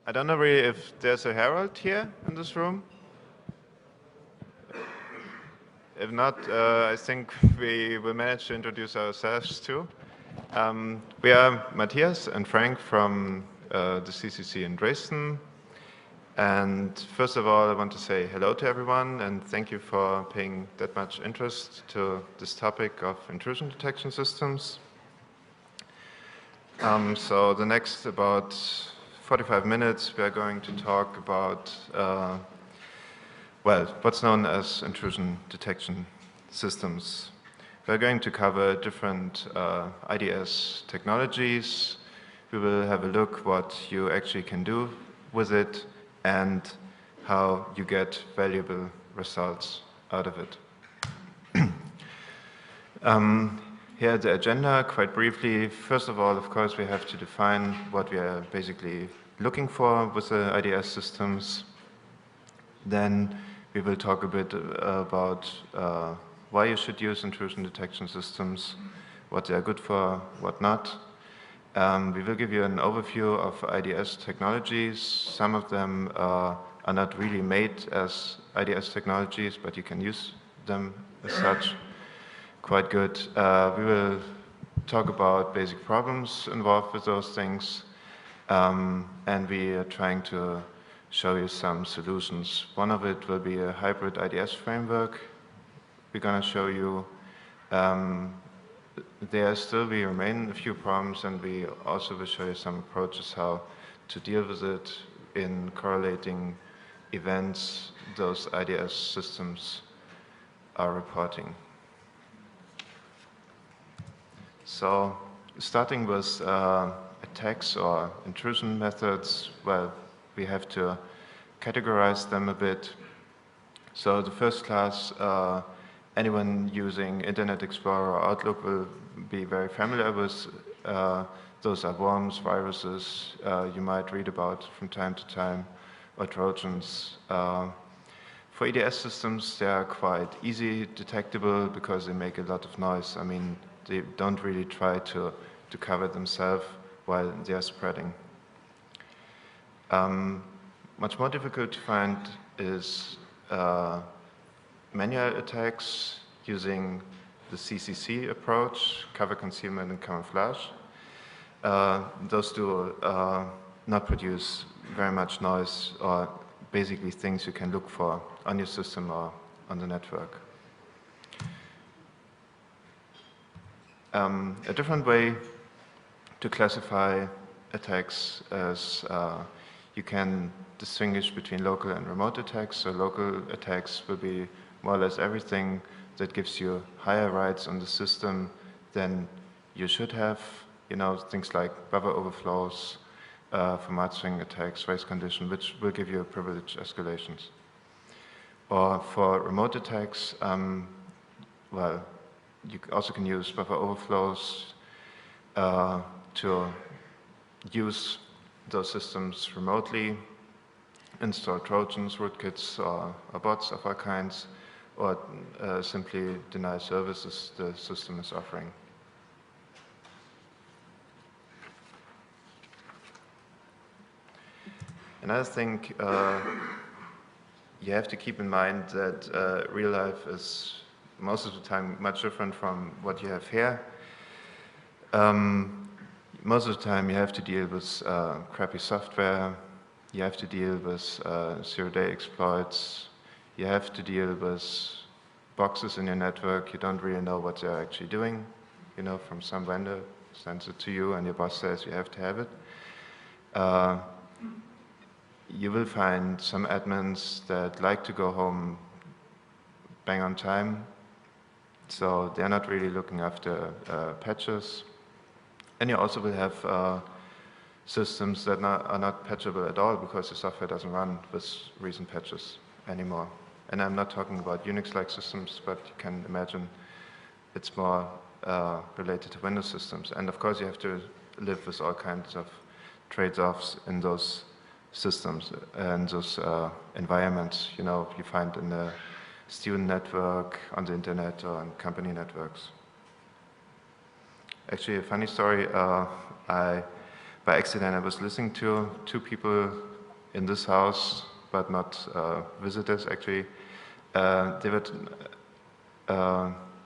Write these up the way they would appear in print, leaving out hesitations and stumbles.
I don't know really if there's a herald here in this room. If not, I think we will manage to introduce ourselves too. We are Matthias and Frank from the CCC in Dresden. And first of all, I want to say hello to everyone and thank you for paying that much interest to this topic of intrusion detection systems. So the next about 45 minutes, we are going to talk about, well, what's known as intrusion detection systems. We're going to cover different IDS technologies. We will have a look what you actually can do with it and how you get valuable results out of it. Here the agenda, quite briefly. First of all, of course, we have to define what we are basically looking for with the IDS systems. Then we will talk a bit about why you should use intrusion detection systems, what they are good for, what not. We will give you an overview of IDS technologies. Some of them are not really made as IDS technologies, but you can use them as such. Quite good. We will talk about basic problems involved with those things, and we are trying to show you some solutions. One of it will be a hybrid IDS framework. We're going to show you there still will remain a few problems, and we also will show you some approaches how to deal with it in correlating events those IDS systems are reporting. So starting with attacks or intrusion methods, well, we have to categorize them a bit. So the first class, anyone using Internet Explorer or Outlook will be very familiar with. Those are worms, viruses you might read about from time to time, or Trojans. For EDS systems, they are quite easy detectable because they make a lot of noise. I mean, they don't really try to cover themselves while they are spreading. Much more difficult to find is manual attacks using the CCC approach, cover, concealment, and camouflage. Those do not produce very much noise or basically things you can look for on your system or on the network. A different way to classify attacks is you can distinguish between local and remote attacks. So local attacks will be more or less everything that gives you higher rights on the system than you should have. You know, things like buffer overflows, format swing attacks, race condition, which will give you privilege escalations. Or for remote attacks, well, you also can use buffer overflows to use those systems remotely, install Trojans, rootkits, or bots of all kinds, or simply deny services the system is offering. Another thing you have to keep in mind that real life is most of the time much different from what you have here. Most of the time you have to deal with crappy software, you have to deal with zero-day exploits, you have to deal with boxes in your network you don't really know what they're actually doing. You know, from some vendor sends it to you and your boss says you have to have it. You will find some admins that like to go home bang on time, so they're not really looking after patches. And you also will have systems that are not patchable at all because the software doesn't run with recent patches anymore. And I'm not talking about Unix-like systems, but you can imagine it's more related to Windows systems. And of course you have to live with all kinds of trade-offs in those systems and those environments, you know, you find in the student network, on the internet, or on company networks. Actually, a funny story, by accident I was listening to two people in this house, but not visitors actually, they were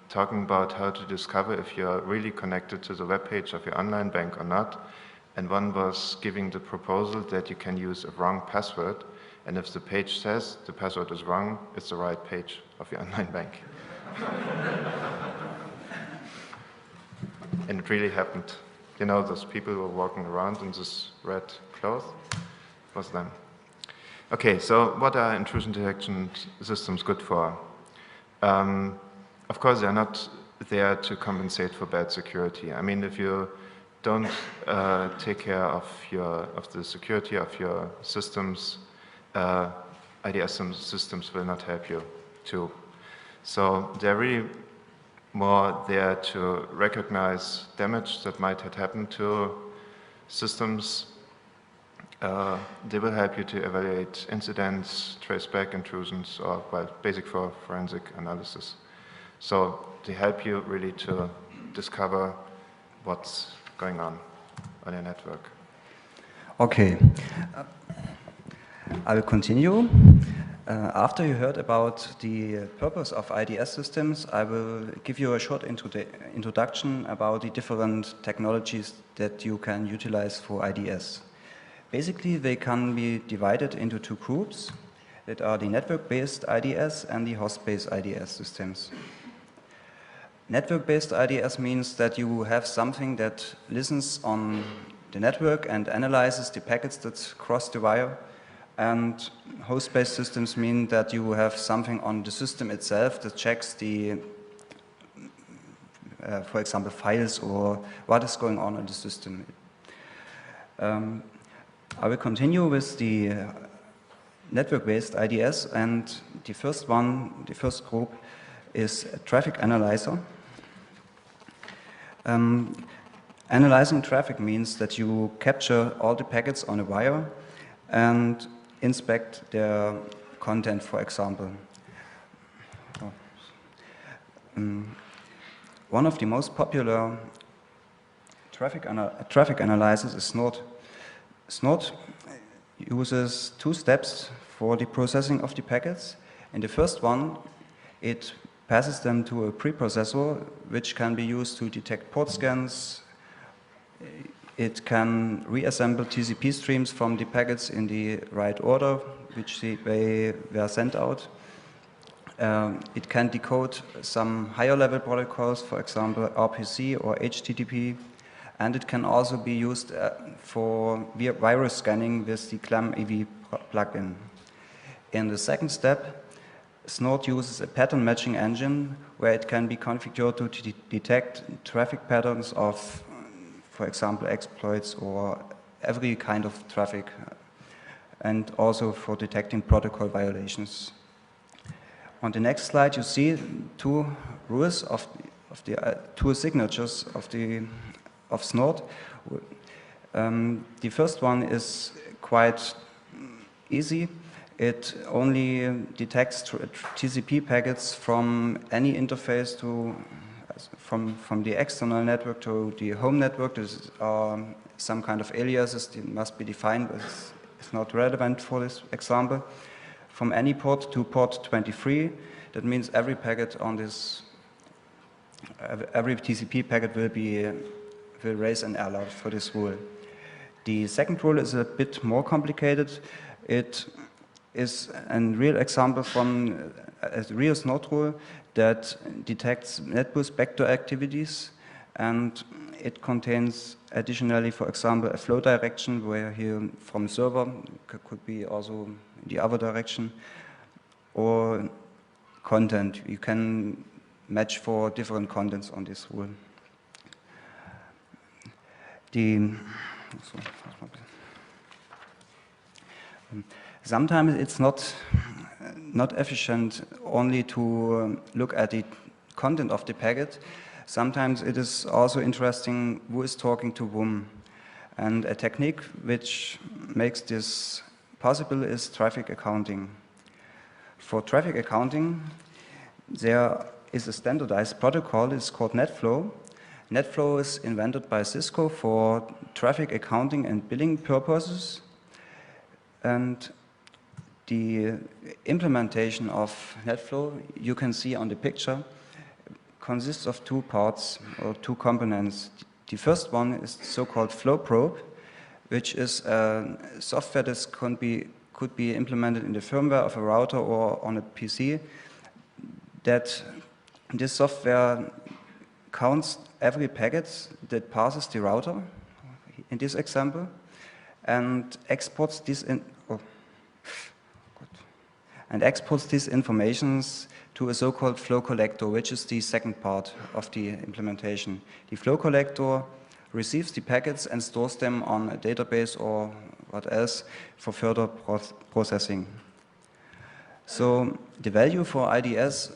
talking about how to discover if you're really connected to the web page of your online bank or not. And one was giving the proposal that you can use a wrong password, and if the page says the password is wrong, it's the right page of your online bank. And it really happened. You know, those people who were walking around in this red cloth, was them. Okay, so what are intrusion detection systems good for? Of course, they're not there to compensate for bad security. I mean, if you don't take care of the security of your systems, IDS systems will not help you too. So they're really more there to recognize damage that might have happened to systems. They will help you to evaluate incidents, trace back intrusions, or well, basic for forensic analysis. So they help you really to discover what's going on your network. Okay, I will continue. After you heard about the purpose of IDS systems, I will give you a short introduction about the different technologies that you can utilize for IDS. Basically, they can be divided into two groups that are the network-based IDS and the host-based IDS systems. Network-based IDS means that you have something that listens on the network and analyzes the packets that cross the wire. And host-based systems mean that you have something on the system itself that checks the, for example, files or what is going on in the system. I will continue with the network-based IDS, and the first group is a traffic analyzer. Analyzing traffic means that you capture all the packets on a wire and inspect their content, for example. One of the most popular traffic analyzers is Snort. Snort uses two steps for the processing of the packets. In the first one, it passes them to a preprocessor, which can be used to detect port scans. It can reassemble TCP streams from the packets in the right order, which they were sent out. It can decode some higher level protocols, for example, RPC or HTTP, and it can also be used for virus scanning with the ClamEV plugin. In the second step, Snort uses a pattern matching engine where it can be configured to detect traffic patterns of, for example, exploits or every kind of traffic, and also for detecting protocol violations. On the next slide, you see two rules of the two signatures of Snort. The first one is quite easy. It only detects TCP packets from any interface from the external network to the home network. There's some kind of aliases that must be defined, but it's not relevant for this example. From any port to port 23, that means every packet on this, every TCP packet will raise an alert for this rule. The second rule is a bit more complicated. It is a real example from a real Snort rule that detects NetBus backdoor activities, and it contains additionally, for example, a flow direction where here from server could be also the other direction, or content. You can match for different contents on this rule. Sometimes it's not efficient only to look at the content of the packet. Sometimes it is also interesting who is talking to whom. And a technique which makes this possible is traffic accounting. For traffic accounting, there is a standardized protocol. It's called NetFlow. NetFlow is invented by Cisco for traffic accounting and billing purposes. And the implementation of NetFlow, you can see on the picture, consists of two parts or two components. The first one is the so-called flow probe, which is a software that could be implemented in the firmware of a router or on a PC. That this software counts every packet that passes the router, in this example, and exports these informations to a so-called flow collector, which is the second part of the implementation. The flow collector receives the packets and stores them on a database or what else for further processing. So the value for IDS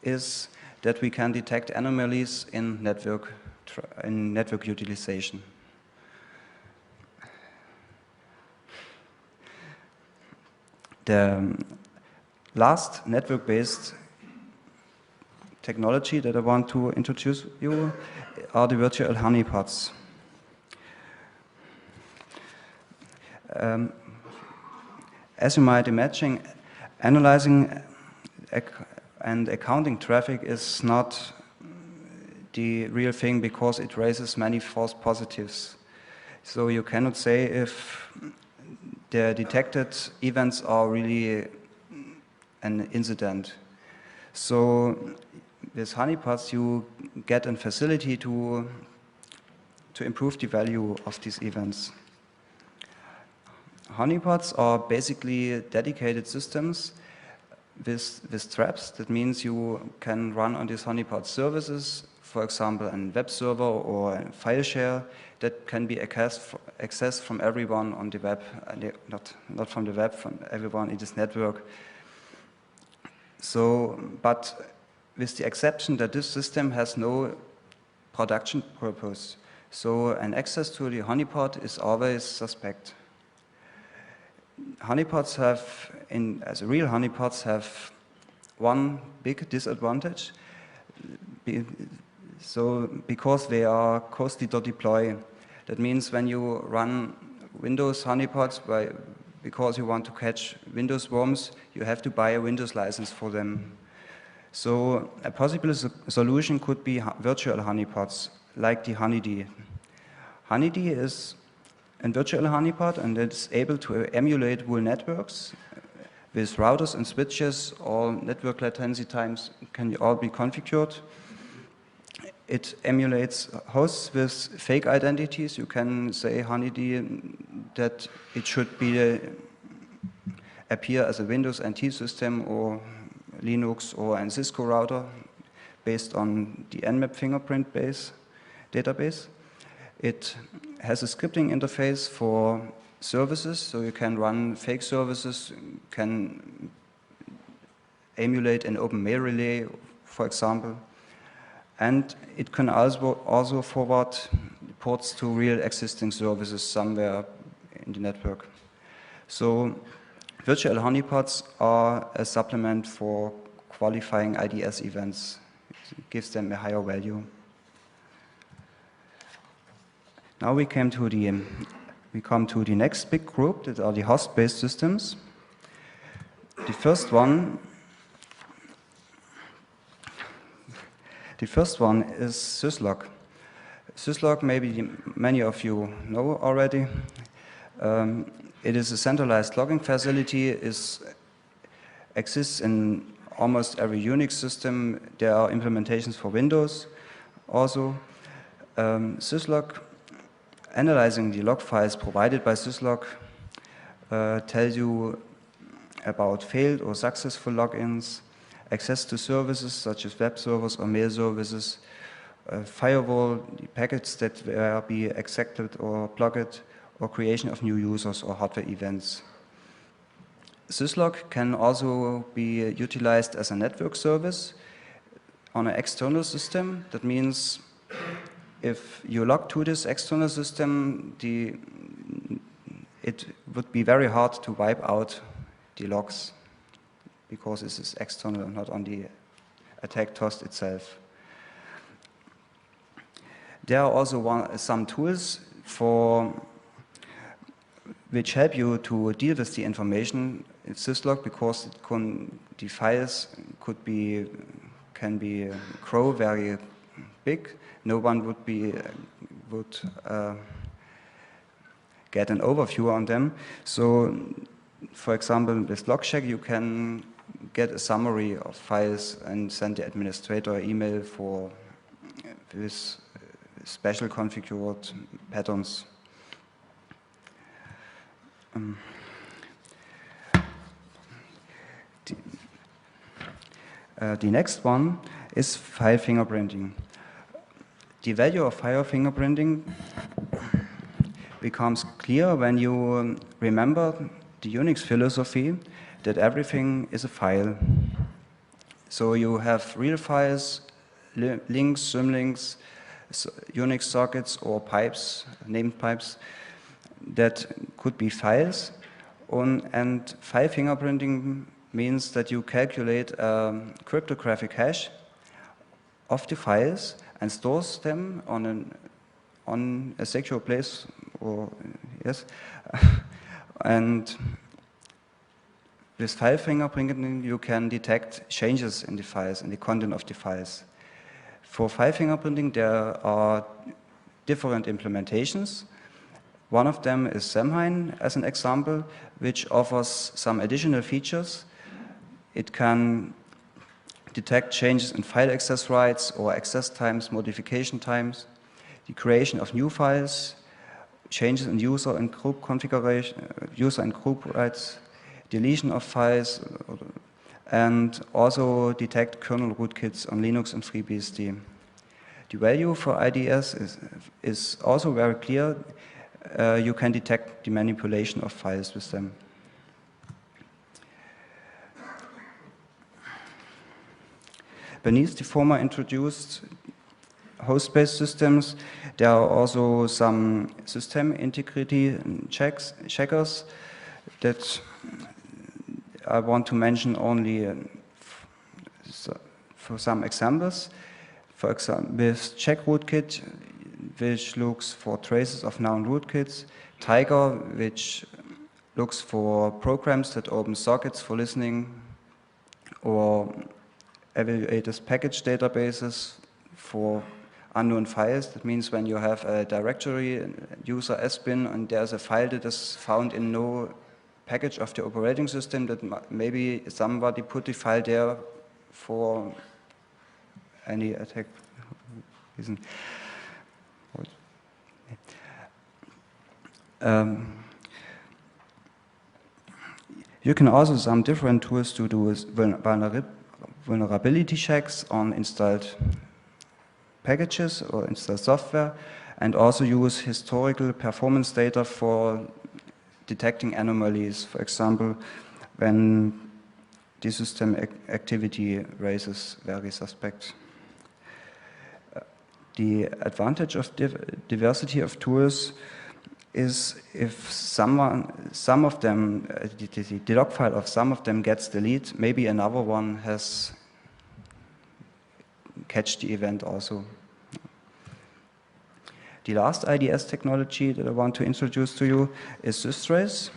is that we can detect anomalies in network utilization. The last network-based technology that I want to introduce you are the virtual honeypots. As you might imagine, analyzing and accounting traffic is not the real thing because it raises many false positives. So you cannot say if the detected events are really an incident. So with honeypots, you get a facility to improve the value of these events. Honeypots are basically dedicated systems with traps. That means you can run on these honeypot services, for example, a web server or a file share that can be accessed from everyone on the web, not from the web, from everyone in this network. So, but with the exception that this system has no production purpose. So an access to the honeypot is always suspect. Honeypots real honeypots have one big disadvantage. So because they are costly to deploy, that means when you run Windows honeypots because you want to catch Windows worms, you have to buy a Windows license for them. So a possible solution could be virtual honeypots, like the Honeybee. Honeybee is a virtual honeypot, and it's able to emulate whole networks with routers and switches. All network latency times can all be configured. It emulates hosts with fake identities. You can say Honeybee that it should appear as a Windows NT system or Linux or a Cisco router based on the Nmap fingerprint database. It has a scripting interface for services, so you can run fake services, can emulate an open mail relay, for example. And it can also forward ports to real existing services somewhere in the network. So virtual honeypots are a supplement for qualifying IDS events. It gives them a higher value. Now we come to the next big group, that are the host-based systems. The first one is syslog. Syslog, maybe many of you know already. It is a centralized logging facility. Exists in almost every Unix system. There are implementations for Windows also. Syslog, analyzing the log files provided by syslog, tells you about failed or successful logins, access to services such as web servers or mail services, firewall, the packets that were be accepted or blocked, or creation of new users or hardware events. Syslog can also be utilized as a network service on an external system. That means if you log to this external system, it would be very hard to wipe out the logs because this is external, not on the attack host itself. There are also some tools which help you to deal with the information in syslog, because the files can be grow very big. No one would get an overview on them. So, for example, with logcheck, you can get a summary of files and send the administrator an email for with special configured patterns. The next one is file fingerprinting. The value of file fingerprinting becomes clear when you remember the Unix philosophy that everything is a file. So you have real files, links, symlinks, Unix sockets or pipes, named pipes, that could be files. And file fingerprinting means that you calculate a cryptographic hash of the files and stores them on a secure place, or yes. And with file fingerprinting, you can detect changes in the files, in the content of the files. For file fingerprinting, there are different implementations. One of them is Samhain, as an example, which offers some additional features. It can detect changes in file access rights or access times, modification times, the creation of new files, changes in user and group configuration, user and group rights, deletion of files, and also detect kernel rootkits on Linux and FreeBSD. The value for IDS is also very clear. You can detect the manipulation of files with them. Beneath the former introduced host-based systems, there are also some system integrity checkers that I want to mention only for some examples. For example, with check rootkit, which looks for traces of known rootkits, Tiger, which looks for programs that open sockets for listening, or evaluates package databases for unknown files. That means when you have a directory, user sbin, and there's a file that is found in no package of the operating system, that maybe somebody put the file there for any attack reason. You can also some different tools to do vulnerability checks on installed packages or installed software, and also use historical performance data for detecting anomalies. For example, when the system activity raises very suspect. The advantage of diversity of tools is if some of them, the log file of some of them gets deleted, maybe another one has catch the event also. The last IDS technology that I want to introduce to you is systrace.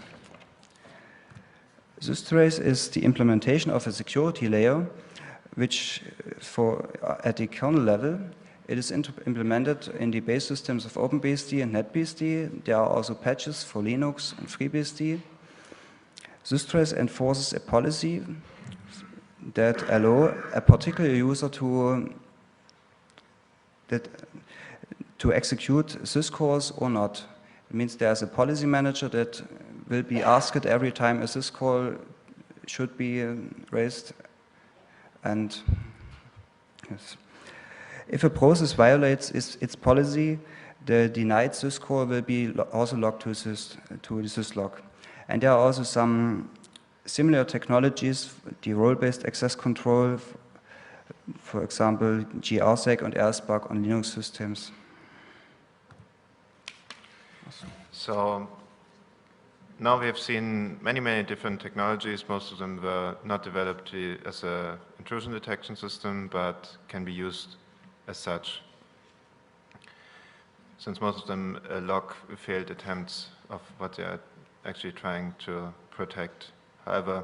Systrace is the implementation of a security layer, which at the kernel level, it is implemented in the base systems of OpenBSD and NetBSD. There are also patches for Linux and FreeBSD. Systrace enforces a policy that allows a particular user to execute syscalls or not. It means there's a policy manager that will be asked every time a syscall should be raised. And yes. If a process violates its policy, the denied syscall will be also logged to the syslog. And there are also some similar technologies, the role-based access control, for example, grseg and rsbug on Linux systems. So now we have seen many different technologies. Most of them were not developed as an intrusion detection system, but can be used as such. Since most of them log failed attempts of what they are actually trying to protect. However,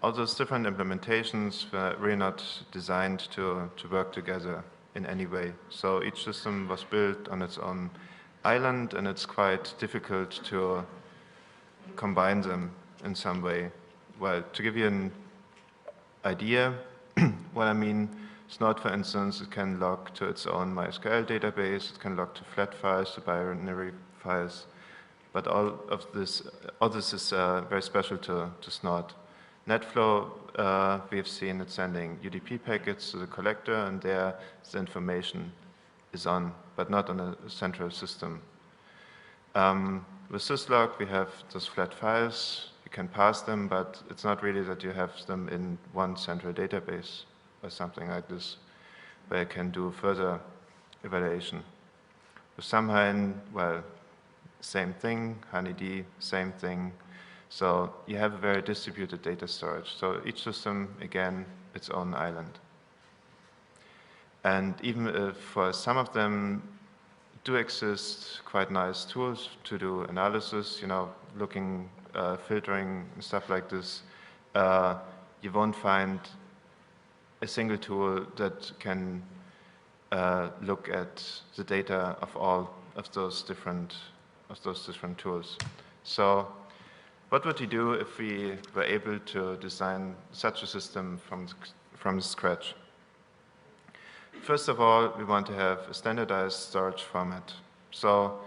all those different implementations were really not designed to work together in any way. So each system was built on its own island, and it's quite difficult to combine them in some way. Well, to give you an idea, what I mean, Snort, for instance, it can log to its own MySQL database, it can log to flat files, to binary files, but all this is very special to Snort. NetFlow, we have seen it sending UDP packets to the collector, and there the information is on, but not on a central system. With syslog, we have those flat files. You can pass them, but it's not really that you have them in one central database or something like this, where you can do further evaluation. With Samhain, well, same thing. HoneyD, same thing. So you have a very distributed data storage. So each system, again, its own island. And even if for some of them do exist quite nice tools to do analysis, you know, looking, filtering, stuff like this, you won't find a single tool that can look at the data of all of those different tools. So what would we do if we were able to design such a system from scratch? First of all, we want to have a standardized storage format. So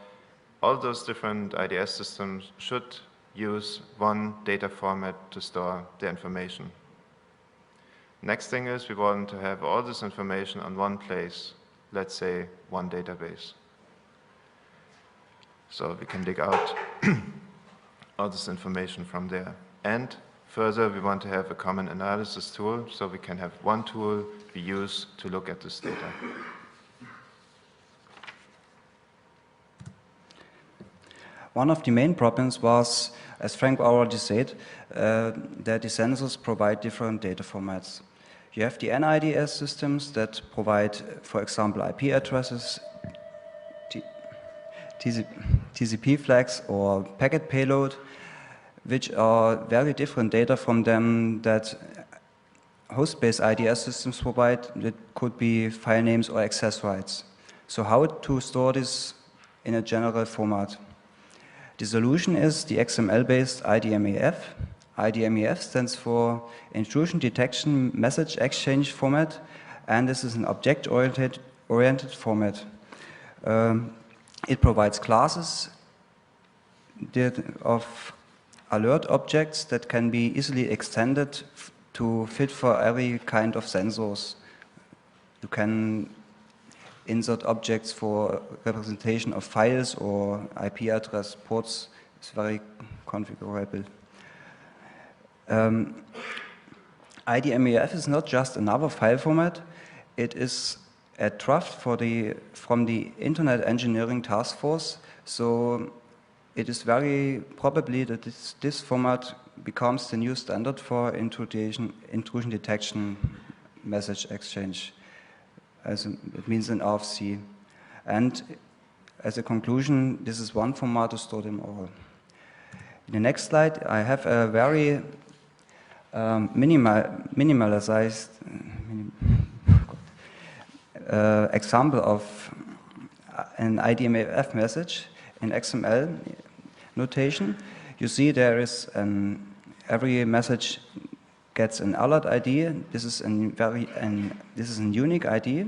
all those different IDS systems should use one data format to store their information. Next thing is we want to have all this information on one place, let's say one database. So we can dig out all this information from there. And further, we want to have a common analysis tool, so we can have one tool we use to look at this data. One of the main problems was, as Frank already said, that the sensors provide different data formats. You have the NIDS systems that provide, for example, IP addresses, TCP flags, or packet payload, which are very different data from them that host-based IDS systems provide. That could be file names or access rights. So how to store this in a general format? The solution is the XML-based IDMEF. IDMEF stands for Intrusion Detection Message Exchange Format, and this is an object-oriented format. It provides classes of alert objects that can be easily extended to fit for every kind of sensors. You can insert objects for representation of files or IP address ports. It's very configurable. IDMEF is not just another file format. It is a draft from the Internet Engineering Task Force. So it is very probably that this format becomes the new standard for intrusion detection message exchange. It means an RFC. And as a conclusion, this is one format to store them all. In the next slide, I have a very minimalized example of an IDMEF message in XML notation. You see there is every message gets an alert ID. This is a unique ID.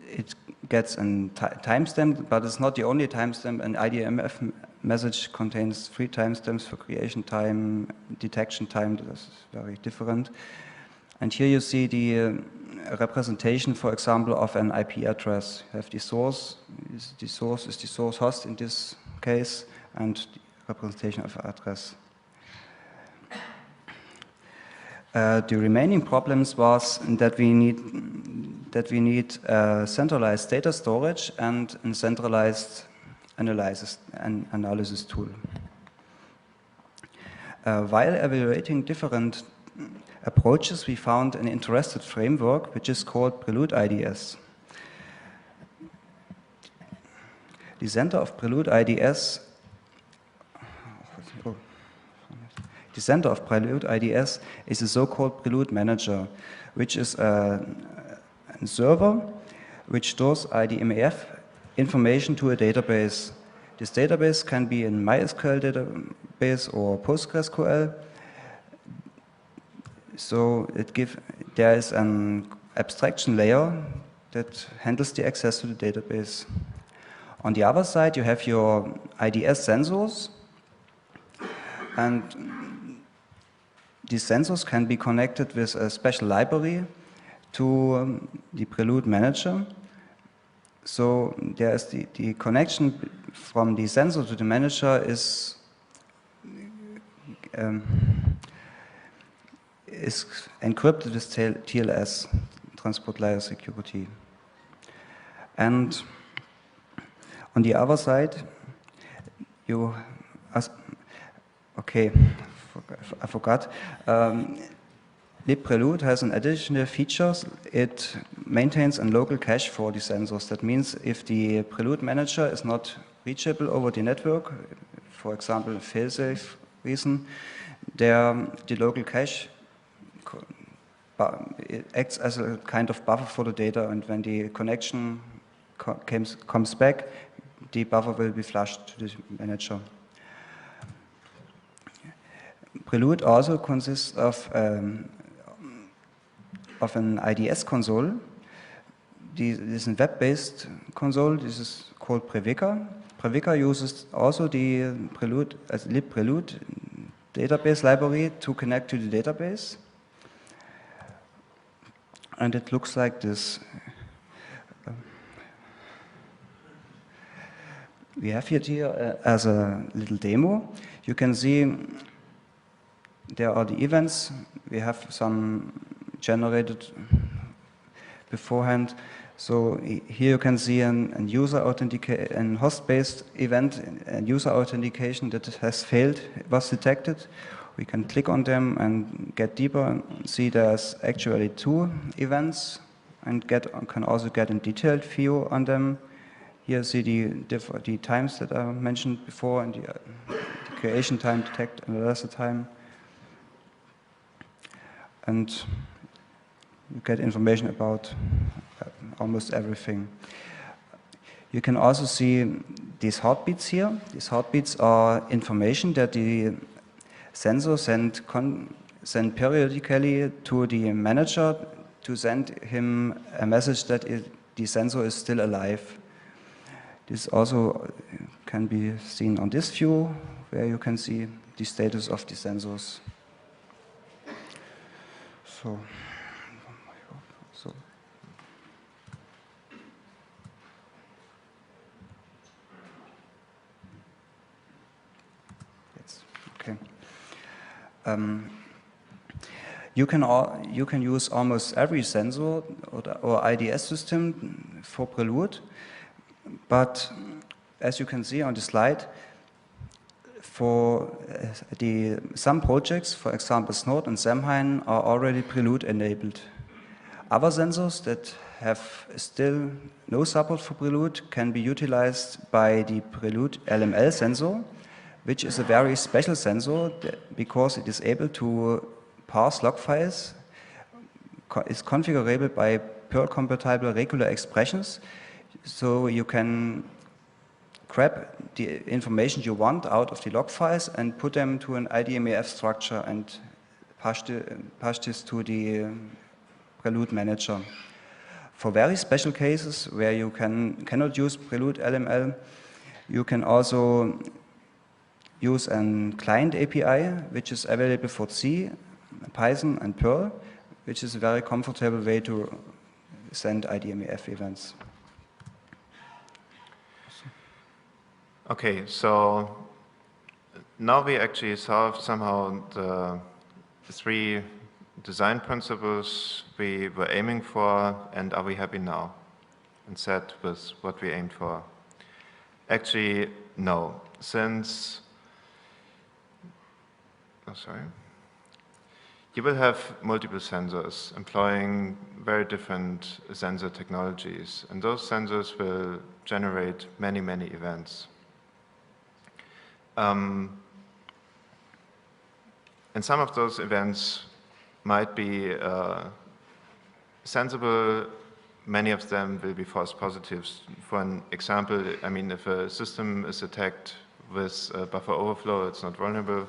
It gets a timestamp, but it's not the only timestamp. An IDMEF message contains 3 timestamps for creation time, detection time. That's very different. And here you see the representation, for example, of an IP address. You have the source. The source is the source host in this case, and the representation of address. The remaining problems was that we need centralized data storage and a centralized analysis tool. While evaluating different approaches, we found an interesting framework which is called Prelude IDS. The center of Prelude IDS The center of Prelude IDS is a so-called Prelude Manager, which is a server which stores IDMAF information to a database. This database can be in MySQL database or PostgreSQL. So there is an abstraction layer that handles the access to the database. On the other side, you have your IDS sensors, and these sensors can be connected with a special library to the Prelude Manager. So there is the connection from the sensor to the manager is encrypted with TLS, Transport Layer Security. And on the other side, I forgot. libprelude has an additional features. It maintains a local cache for the sensors. That means if the Prelude Manager is not reachable over the network, for example, fail-safe reason, the local cache it acts as a kind of buffer for the data, and when the connection comes back, the buffer will be flushed to the manager. Prelude also consists of an IDS console. This is a web-based console. This is called Previca. Previca uses also the Prelude, as libprelude database library to connect to the database. And it looks like this. We have it here as a little demo. You can see there are the events. We have some generated beforehand. So here you can see an user authentication, an host-based event, and user authentication that has failed, was detected. We can click on them and get deeper and see there's actually 2 events, and can also get a detailed view on them. Here see the times that I mentioned before, and the creation time, detect analysis time. And you get information about almost everything. You can also see these heartbeats here. These heartbeats are information that the sensor send periodically to the manager to send him a message that the sensor is still alive. This also can be seen on this view, where you can see the status of the sensors. So yes, okay. You can use almost every sensor or IDS system for Prelude, but as you can see on the slide, for some projects, for example Snort and Samhain, are already Prelude enabled. Other sensors that have still no support for Prelude can be utilized by the Prelude LML sensor, which is a very special sensor because it is able to parse log files, is configurable by Perl-compatible regular expressions, so you can grab the information you want out of the log files and put them to an IDMAF structure and pass this to the Prelude Manager. For very special cases where you cannot use Prelude LML, you can also use a client API, which is available for C, Python, and Perl, which is a very comfortable way to send IDMAF events. Okay, so now we actually solved somehow the 3 design principles we were aiming for, and are we happy now? And set with what we aimed for? Actually, no, since, you will have multiple sensors employing very different sensor technologies, and those sensors will generate many, many events. And some of those events might be sensible. Many of them will be false positives. For an example, I mean, if a system is attacked with buffer overflow, it's not vulnerable.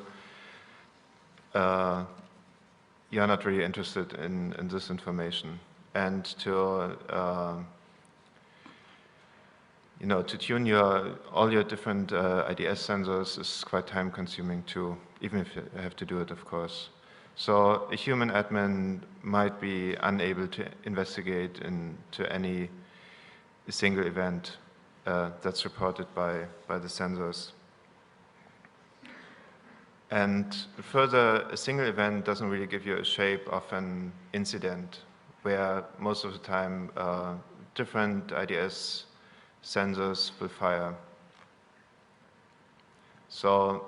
You're not really interested in this information. And to to tune all your different IDS sensors is quite time consuming too, even if you have to do it, of course. So a human admin might be unable to investigate into any single event that's reported by the sensors. And further, a single event doesn't really give you a shape of an incident, where most of the time different IDS sensors will fire. So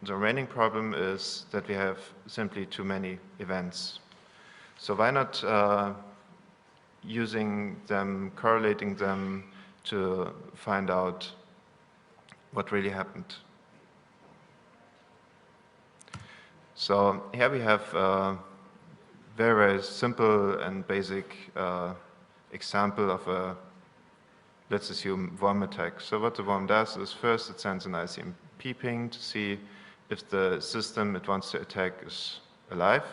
the remaining problem is that we have simply too many events. So why not using them, correlating them to find out what really happened? So here we have a very, very simple and basic example of a, let's assume, worm attack. So what the worm does is first it sends an ICMP ping to see if the system it wants to attack is alive.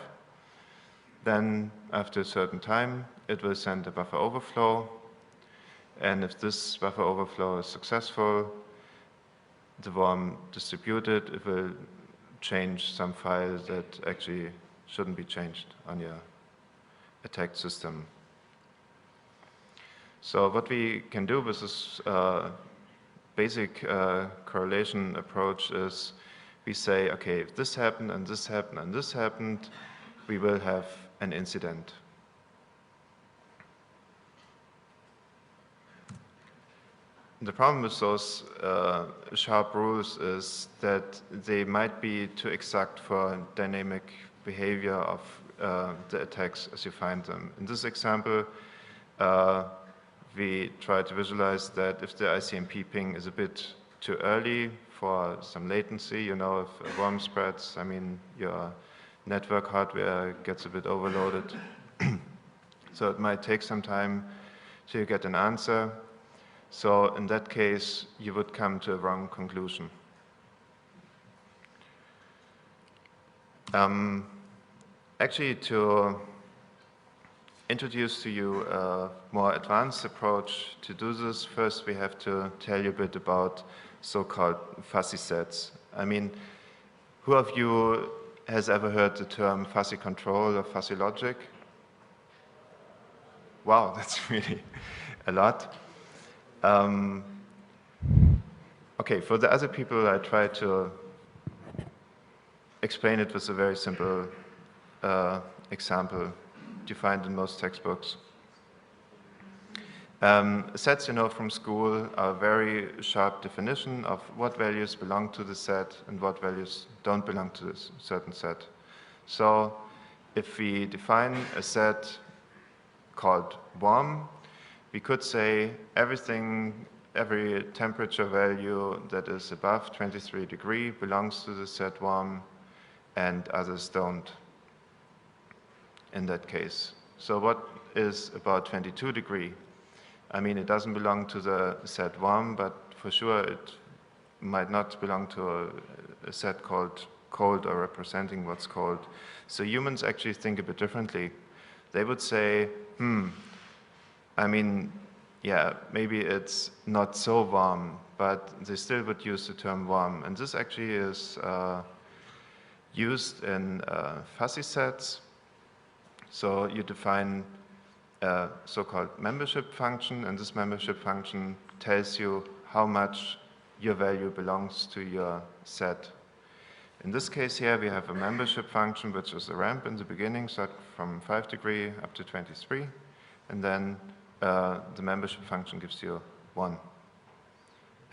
Then after a certain time, it will send a buffer overflow. And if this buffer overflow is successful, the worm distributed, it will change some file that actually shouldn't be changed on your attacked system. So what we can do with this basic correlation approach is we say, okay, if this happened and this happened and this happened, we will have an incident. The problem with those sharp rules is that they might be too exact for dynamic behavior of the attacks as you find them. In this example, we try to visualize that if the ICMP ping is a bit too early for some latency, if a worm spreads, I mean, your network hardware gets a bit overloaded. So it might take some time to get an answer. So in that case, you would come to a wrong conclusion. Actually, to introduce to you a more advanced approach to do this, first we have to tell you a bit about so-called fuzzy sets. I mean, who of you has ever heard the term fuzzy control or fuzzy logic? Wow, that's really a lot. Okay, for the other people, I try to explain it with a very simple example you find in most textbooks. Sets, from school, are a very sharp definition of what values belong to the set and what values don't belong to this certain set. So if we define a set called warm, we could say every temperature value that is above 23 degrees belongs to the set warm and others don't in that case. So what is about 22 degrees? I mean, it doesn't belong to the set warm, but for sure it might not belong to a set called cold or representing what's cold. So humans actually think a bit differently. They would say, I mean, yeah, maybe it's not so warm, but they still would use the term warm. And this actually is used in fuzzy sets. So you define a so-called membership function, and this membership function tells you how much your value belongs to your set. In this case here, we have a membership function, which is a ramp in the beginning, start from 5 degrees up to 23, and then the membership function gives you 1.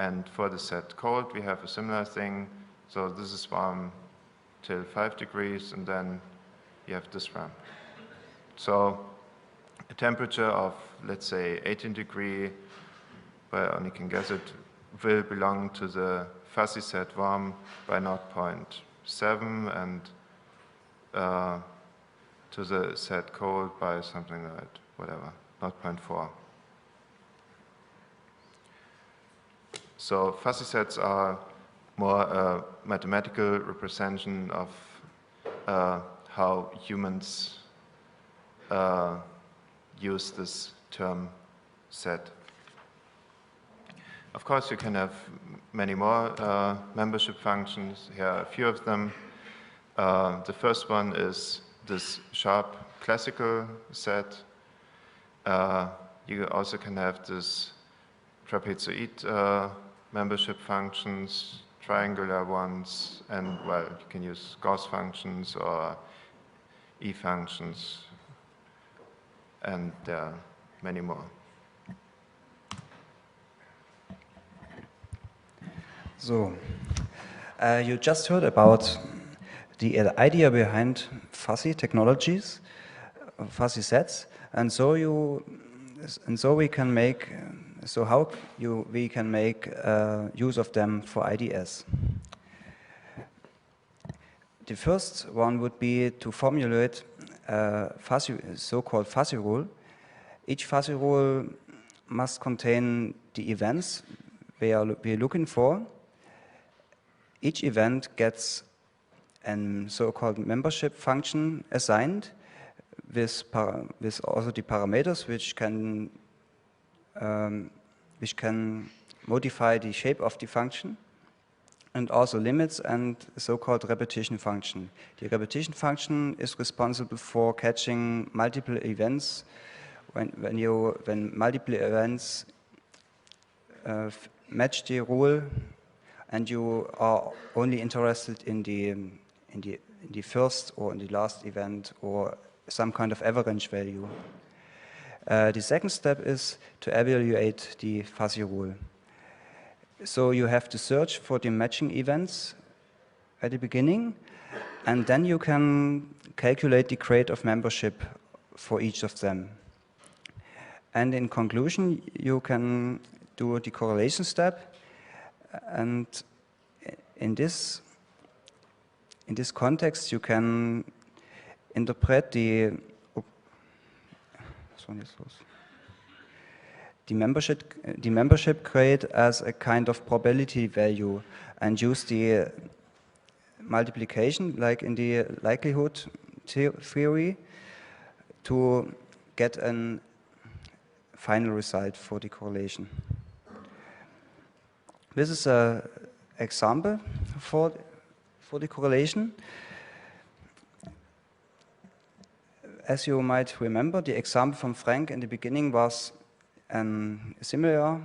And for the set cold, we have a similar thing. So this is warm till 5 degrees, and then you have this ramp. So a temperature of, let's say, 18 degrees, where only can guess it, will belong to the fuzzy set warm by 0.7, and to the set code by something like whatever, 0.4. So fuzzy sets are more a mathematical representation of how humans use this term set. Of course, you can have many more membership functions. Here are a few of them. The first one is this sharp classical set. You also can have this trapezoid membership functions, triangular ones, and, well, you can use Gauss functions or E functions, and there are many more. So, you just heard about the idea behind fuzzy technologies, fuzzy sets, and so we can make use of them for IDS. The first one would be to formulate a so-called fuzzy rule. Each fuzzy rule must contain the events we're looking for. Each event gets a so-called membership function assigned with also the parameters which can modify the shape of the function, and also limits and so-called repetition function. The repetition function is responsible for catching multiple events when multiple events match the rule, and you are only interested in the first or in the last event or some kind of average value. The second step is to evaluate the fuzzy rule. So you have to search for the matching events at the beginning, and then you can calculate the grade of membership for each of them. And in conclusion, you can do the correlation step, and in this context you can interpret the membership grade as a kind of probability value, and use the multiplication, like in the likelihood theory, to get a final result for the correlation. This is an example for the correlation. As you might remember, the example from Frank in the beginning was a similar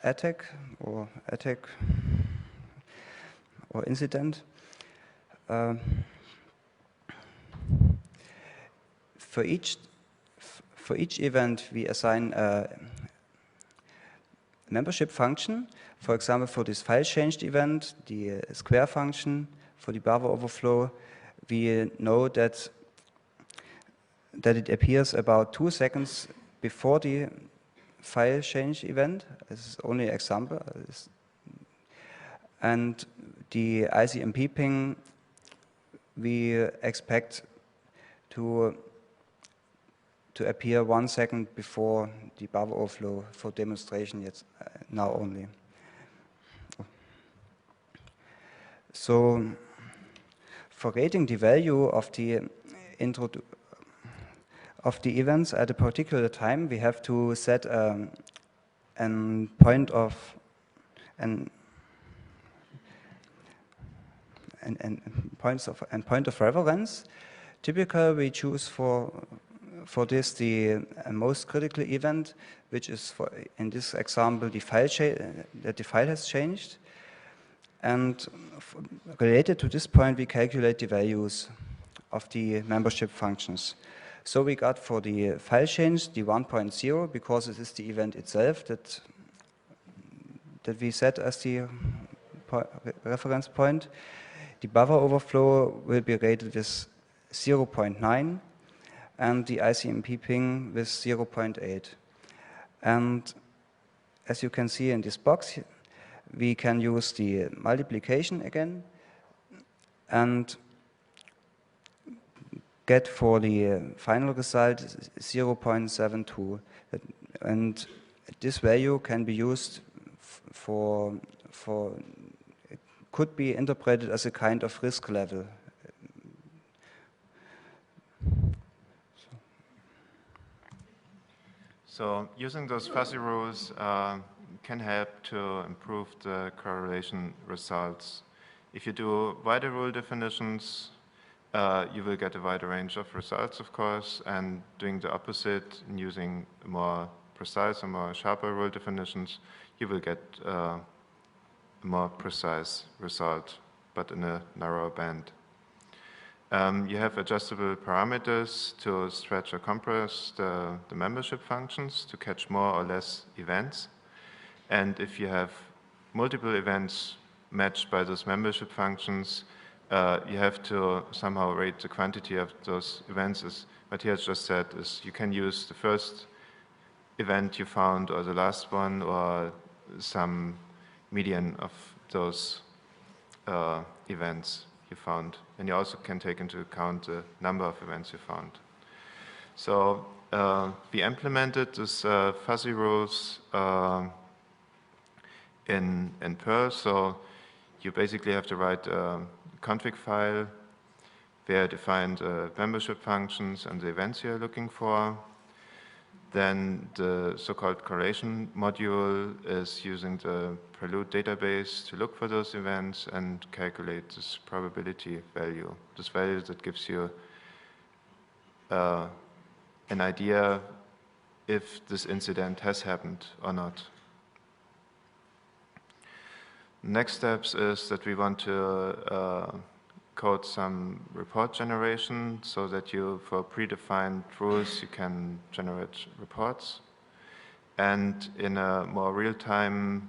attack or incident. For each event, we assign a membership function. For example, for this file changed event, the square function, for the buffer overflow, we know that it appears about 2 seconds before the file change event. This is only an example. And the ICMP ping we expect to appear 1 second before the buffer overflow for demonstration now only. So for rating the value of the events at a particular time, we have to set a point of reference. Typically, we choose for this the most critical event, which is, in this example, that the file has changed. And related to this point, we calculate the values of the membership functions. So we got for the file change the 1.0, because it is the event itself that we set as the reference point. The buffer overflow will be rated with 0.9, and the ICMP ping with 0.8. And as you can see in this box, we can use the multiplication again, and get for the final result 0.72, and this value can be used for could be interpreted as a kind of risk level. So using those fuzzy rules can help to improve the correlation results. If you do wider rule definitions, you will get a wider range of results, of course, and doing the opposite and using more precise or more sharper rule definitions, you will get a more precise result, but in a narrower band. You have adjustable parameters to stretch or compress the membership functions to catch more or less events. And if you have multiple events matched by those membership functions, you have to somehow rate the quantity of those events. As Matthias just said, is you can use the first event you found or the last one or some median of those events you found. And you also can take into account the number of events you found. So we implemented this fuzzy rules in Perl. So you basically have to write a config file where you define the membership functions and the events you're looking for. Then the so-called correlation module is using the Prelude database to look for those events and calculate this probability value. This value that gives you an idea if this incident has happened or not. Next steps is that we want to code some report generation so that you, for predefined rules, you can generate reports. And in a more real-time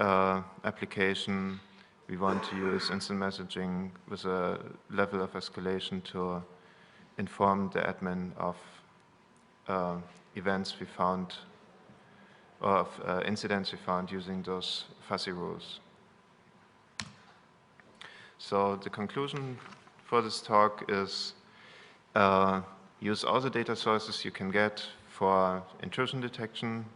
application, we want to use instant messaging with a level of escalation to inform the admin of events we found, or of incidents we found using those fuzzy rules. So the conclusion for this talk is use all the data sources you can get for intrusion detection.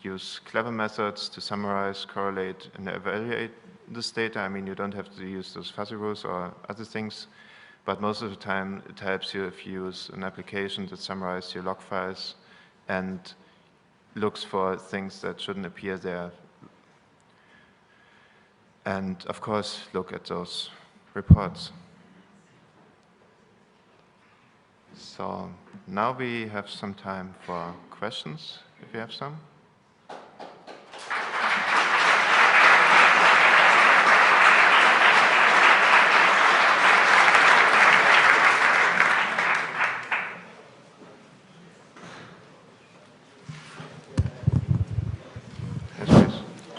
Use clever methods to summarize, correlate, and evaluate this data. I mean, you don't have to use those fuzzy rules or other things, but most of the time it helps you if you use an application that summarizes your log files and looks for things that shouldn't appear there. And of course, look at those reports. So now we have some time for questions, if you have some.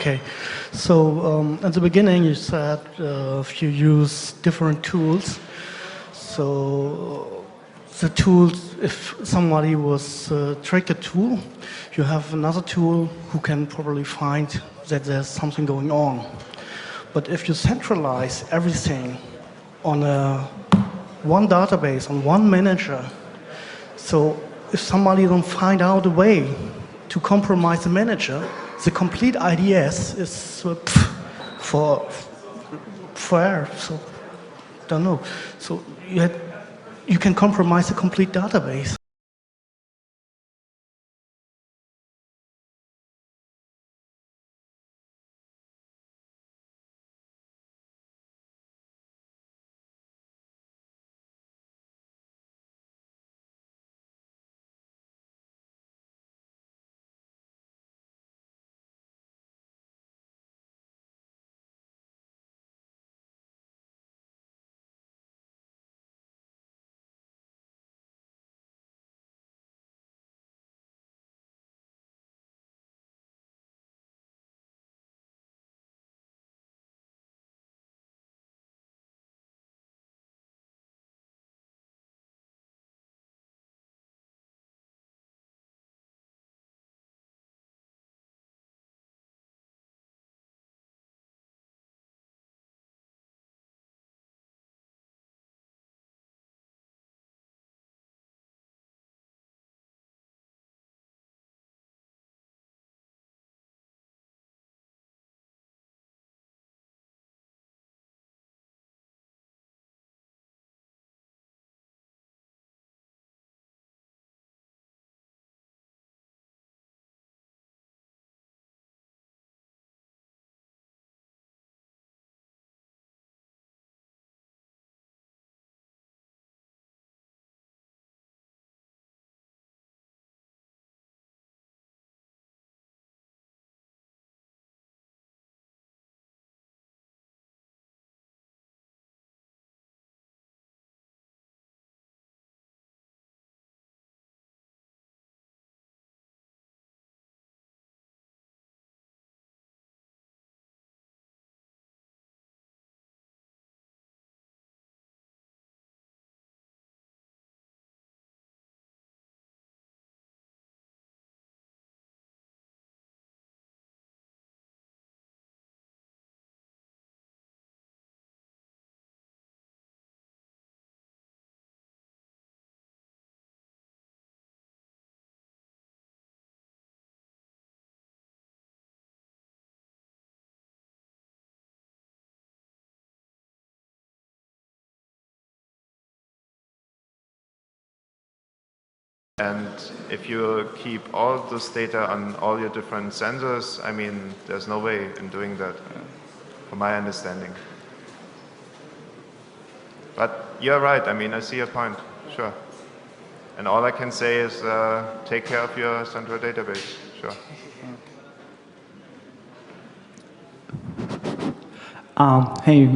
Okay, so at the beginning you said if you use different tools, so the tools, if somebody was trick a tool, you have another tool who can probably find that there's something going on. But if you centralize everything on one database, on one manager, so if somebody don't find out a way to compromise the manager, the complete IDS is for air, so don't know. So you can compromise the complete database. And if you keep all this data on all your different sensors, I mean, there's no way in doing that, from my understanding. But you're right, I mean, I see your point, sure. And all I can say is take care of your central database, sure. Hey,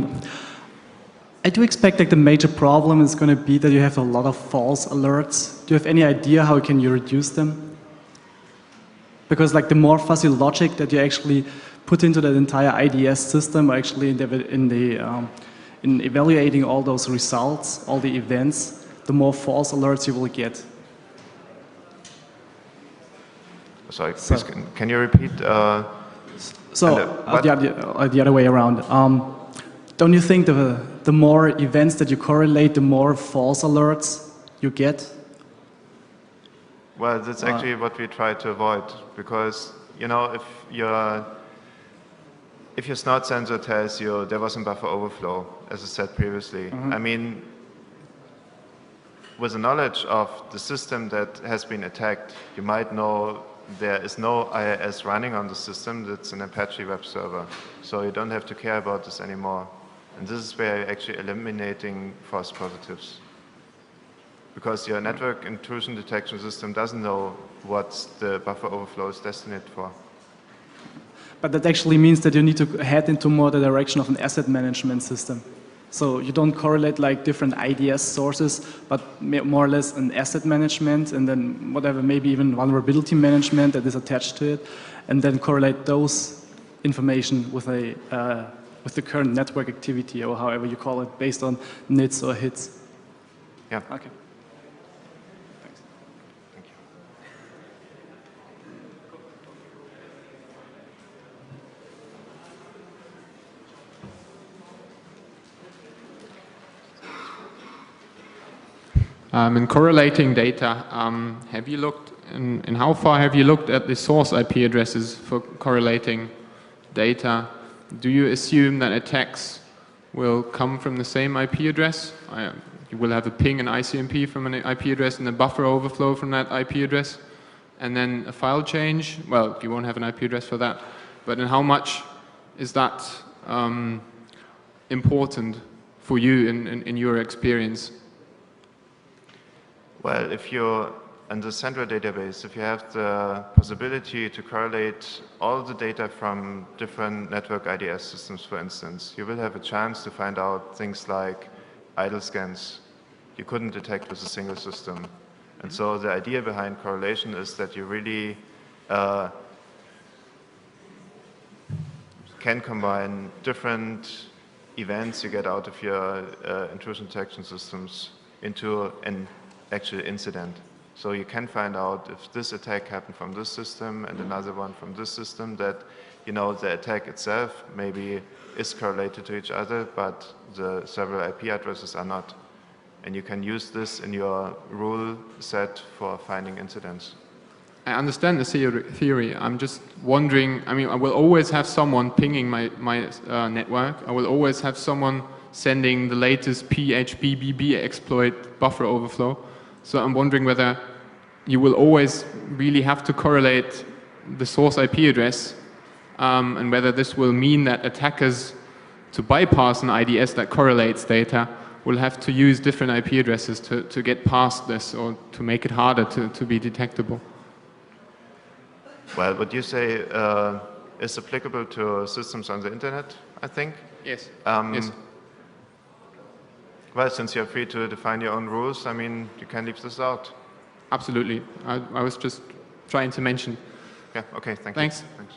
I do expect that the major problem is going to be that you have a lot of false alerts. Do you have any idea how can you reduce them? Because like the more fuzzy logic that you actually put into that entire IDS system, or actually in evaluating all those results, all the events, the more false alerts you will get. Sorry, please, can you repeat? The other way around. Don't you think the more events that you correlate, the more false alerts you get? Well, that's actually what we try to avoid, because you know, if your snort sensor tells you there was a buffer overflow, as I said previously, I mean, with the knowledge of the system that has been attacked, you might know there is no IIS running on the system, that's an Apache web server. So you don't have to care about this anymore. And this is where you're actually eliminating false positives. Because your network intrusion detection system doesn't know what the buffer overflow is destined for. But that actually means that you need to head into more the direction of an asset management system. So you don't correlate like different IDS sources, but more or less an asset management, and then whatever, maybe even vulnerability management that is attached to it, and then correlate those information with with the current network activity, or however you call it, based on nits or hits. Yeah. Okay. Thanks. Thank you. In correlating data, have you looked in how far have you looked at the source IP addresses for correlating data? Do you assume that attacks will come from the same IP address? You will have a ping and ICMP from an IP address and a buffer overflow from that IP address, and then a file change. Well, you won't have an IP address for that, but in how much is that important for you in your experience? Well, if you're in the central database, if you have the possibility to correlate all the data from different network IDS systems, for instance, you will have a chance to find out things like idle scans you couldn't detect with a single system. And so the idea behind correlation is that you really can combine different events you get out of your intrusion detection systems into an actual incident. So you can find out if this attack happened from this system and another one from this system, that you know the attack itself maybe is correlated to each other, but the several IP addresses are not. And you can use this in your rule set for finding incidents. I understand the theory. I'm just wondering, I mean, I will always have someone pinging my network. I will always have someone sending the latest PHBBB exploit buffer overflow. So I'm wondering whether you will always really have to correlate the source IP address, and whether this will mean that attackers, to bypass an IDS that correlates data, will have to use different IP addresses to get past this, or to make it harder to be detectable. Well, what you say is applicable to systems on the internet, I think? Yes. Yes. Well, since you're free to define your own rules, I mean, you can leave this out. Absolutely. I was just trying to mention. Yeah, okay, thank Thanks. you. Thanks.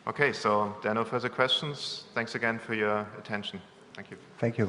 Okay, so there are no further questions. Thanks again for your attention. Thank you. Thank you.